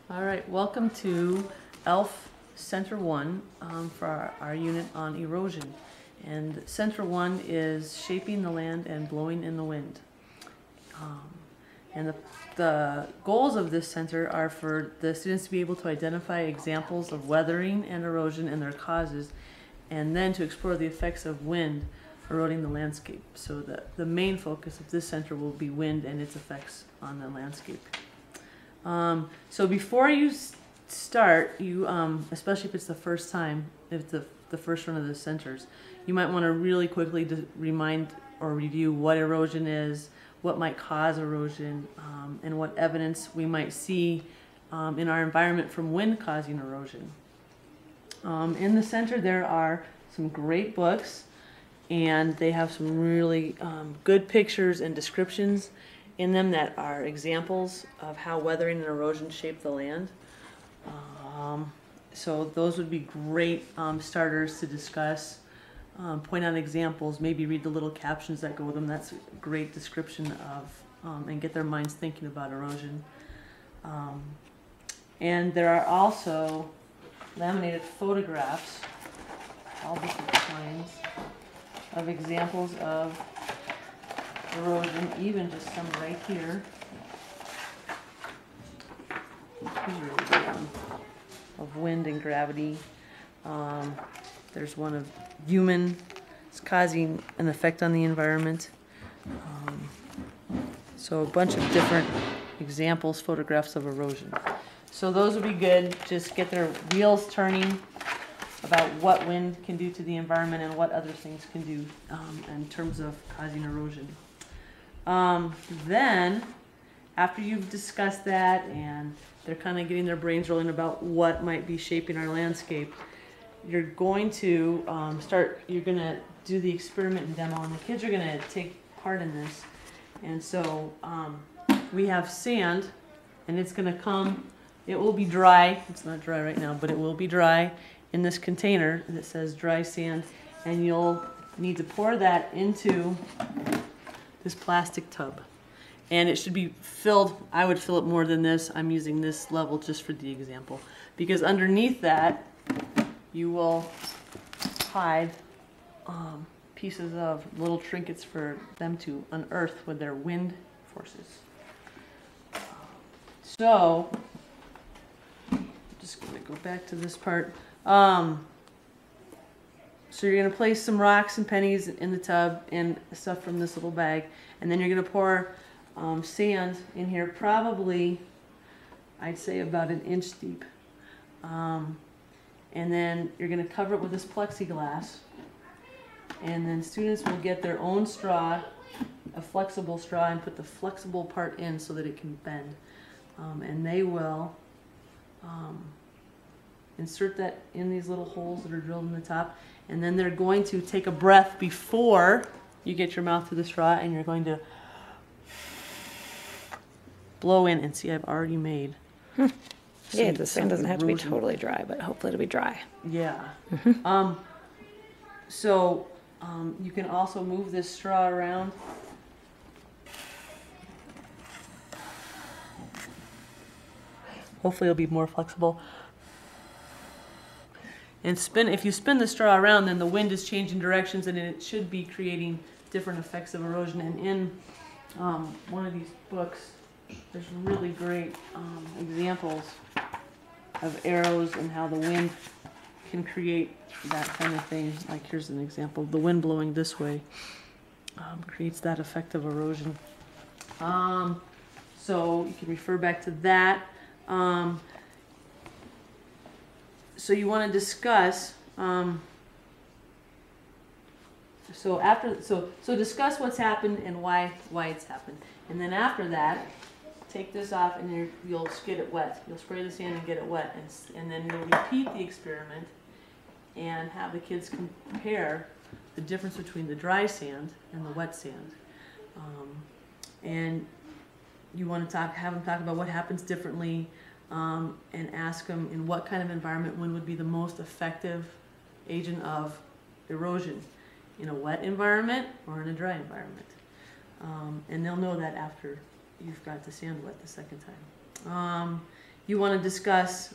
All right, welcome to ELF Center 1 for our unit on erosion. And Center 1 is shaping the land and blowing in the wind. And the goals of this center are for the students to be able to identify examples of weathering and erosion and their causes, and then to explore the effects of wind eroding the landscape. So the main focus of this center will be wind and its effects on the landscape. So before you start, you especially if it's the first time, if it's the first one of the centers, you might want to really quickly remind or review what erosion is, what might cause erosion, and what evidence we might see in our environment from wind causing erosion. In the center there are some great books, and they have some really good pictures and descriptions in them that are examples of how weathering and erosion shape the land. So those would be great starters to discuss. Point out examples, maybe read the little captions that go with them. That's a great description of, and get their minds thinking about erosion. And there are also laminated photographs, all different kinds, of examples of erosion, even just some right here. Here's a really good one of wind and gravity. There's one of human, it's causing an effect on the environment. So a bunch of different examples, photographs of erosion. So those would be good. Just get their wheels turning about what wind can do to the environment and what other things can do in terms of causing erosion. Then, after you've discussed that and they're kind of getting their brains rolling about what might be shaping our landscape, you're going to you're going to do the experiment and demo, and the kids are going to take part in this. And so we have sand, and it's going to come, it will be dry, it's not dry right now, but it will be dry in this container that says dry sand, and you'll need to pour that into this plastic tub. And it should be filled, I would fill it more than this. I'm using this level just for the example. Because underneath that, you will hide pieces of little trinkets for them to unearth with their wind forces. So, I'm just going to go back to this part. So you're going to place some rocks and pennies in the tub and stuff from this little bag, and then you're going to pour sand in here, probably I'd say about 1 inch deep, and then you're going to cover it with this plexiglass, and then students will get their own straw, a flexible straw, and put the flexible part in so that it can bend, and they will insert that in these little holes that are drilled in the top, and then they're going to take a breath before you get your mouth to the straw, and you're going to blow in, and see, I've already made Yeah, the sand doesn't have to be totally dry, but hopefully it'll be dry. Yeah. So you can also move this straw around. Hopefully it'll be more flexible. And spin. If you spin the straw around, then the wind is changing directions, and it should be creating different effects of erosion. And in one of these books, there's really great examples of arrows and how the wind can create that kind of thing. Like here's an example: the wind blowing this way creates that effect of erosion. So you can refer back to that. So you want to discuss. So discuss what's happened and why it's happened, and then after that, take this off and you'll get it wet. You'll spray the sand and get it wet, and then you'll repeat the experiment and have the kids compare the difference between the dry sand and the wet sand. And you want to have them talk about what happens differently, and ask them in what kind of environment wind would be the most effective agent of erosion, in a wet environment or in a dry environment. And they'll know that after you've got the sand wet the second time. you want to discuss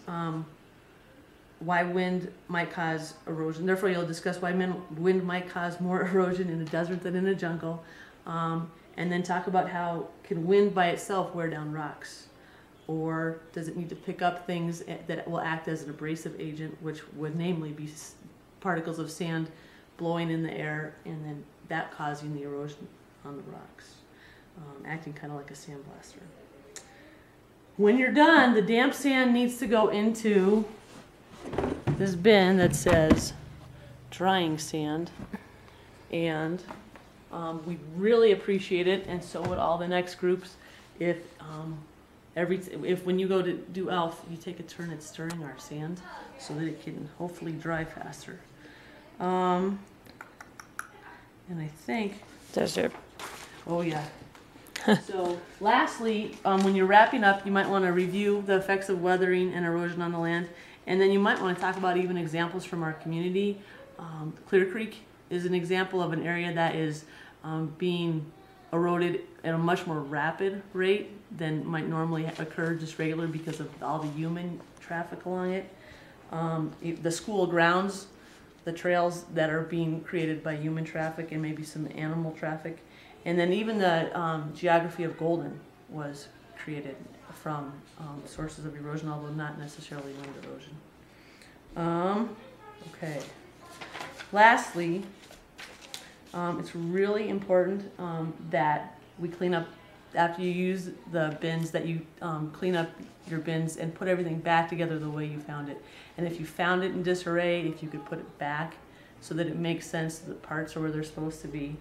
why wind might cause erosion. Therefore, you'll discuss why wind might cause more erosion in a desert than in a jungle. And then talk about how can wind by itself wear down rocks? Or does it need to pick up things that will act as an abrasive agent, which would namely be particles of sand blowing in the air and then that causing the erosion on the rocks, acting kind of like a sandblaster. When you're done, the damp sand needs to go into this bin that says drying sand, and we really appreciate it, and so would all the next groups, if when you go to do ELF, you take a turn at stirring our sand so that it can hopefully dry faster. And I think Desert. Oh yeah. So lastly, when you're wrapping up, you might want to review the effects of weathering and erosion on the land, and then you might want to talk about even examples from our community. Clear Creek is an example of an area that is being eroded at a much more rapid rate than might normally occur just regular because of all the human traffic along it. The school grounds, the trails that are being created by human traffic and maybe some animal traffic. And then even the geography of Golden was created from sources of erosion, although not necessarily wind erosion. Okay. Lastly, it's really important that we clean up, after you use the bins, that you clean up your bins and put everything back together the way you found it. And if you found it in disarray, if you could put it back so that it makes sense, the parts are where they're supposed to be.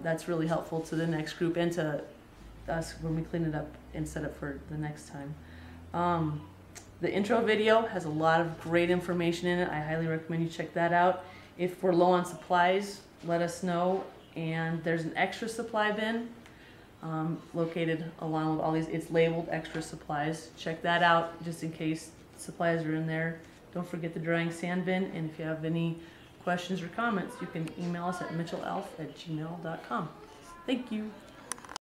That's really helpful to the next group and to us when we clean it up and set it for the next time. The intro video has a lot of great information in it. I highly recommend you check that out. If we're low on supplies, let us know. And there's an extra supply bin located along with all these. It's labeled extra supplies. Check that out just in case supplies are in there. Don't forget the drying sand bin. And if you have any questions or comments, you can email us at mitchellelf@gmail.com. Thank you.